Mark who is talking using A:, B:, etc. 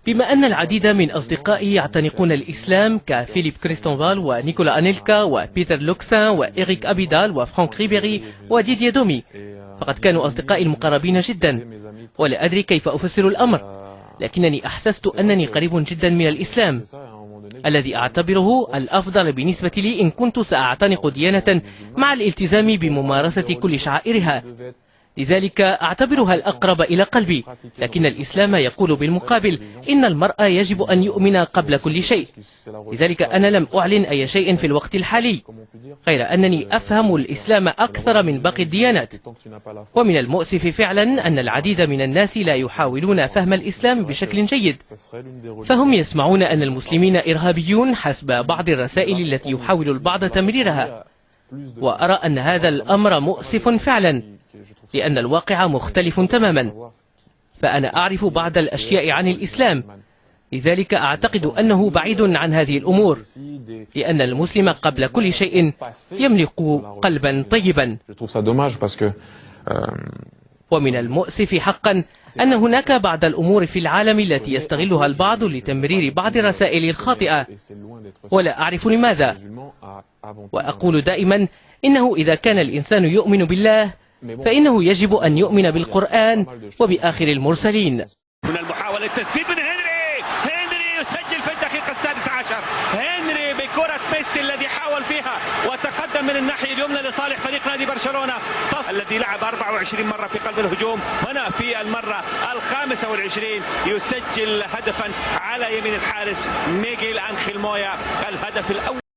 A: بما أن العديد من أصدقائي يعتنقون الإسلام كفيليب كريستونفال ونيكولا أنيلكا وبيتر لوكسان وإيريك أبيدال وفرانك ريبيري وديديا دومي، فقد كانوا أصدقائي المقربين جدا، ولا أدري كيف أفسر الأمر، لكنني أحسست أنني قريب جدا من الإسلام الذي أعتبره الأفضل بالنسبة لي إن كنت سأعتنق ديانة مع الالتزام بممارسة كل شعائرها. لذلك أعتبرها الأقرب إلى قلبي، لكن الإسلام يقول بالمقابل إن المرء يجب أن يؤمن قبل كل شيء. لذلك أنا لم أعلن أي شيء في الوقت الحالي، غير أنني أفهم الإسلام أكثر من باقي الديانات. ومن المؤسف فعلا أن العديد من الناس لا يحاولون فهم الإسلام بشكل جيد، فهم يسمعون أن المسلمين إرهابيون حسب بعض الرسائل التي يحاول البعض تمريرها، وأرى أن هذا الأمر مؤسف فعلا، لأن الواقع مختلف تماما. فأنا أعرف بعض الأشياء عن الإسلام، لذلك أعتقد أنه بعيد عن هذه الأمور، لأن المسلم قبل كل شيء يملك قلبا طيبا. ومن المؤسف حقا أن هناك بعض الأمور في العالم التي يستغلها البعض لتمرير بعض الرسائل الخاطئة، ولا أعرف لماذا. وأقول دائما إنه إذا كان الإنسان يؤمن بالله فإنه يجب أن يؤمن بالقرآن وبآخر المرسلين.
B: هنا المحاولة التسديد من هنري يسجل في الدقيقة 16. هنري بكرة ميسي الذي حاول فيها وتقدم من الناحية اليمنى لصالح فريق نادي برشلونة، الذي لعب 24 مرة في قلب الهجوم، هنا في المرة 25 يسجل هدفا على يمين الحارس ميغيل أنخيل مويا، الهدف الأول.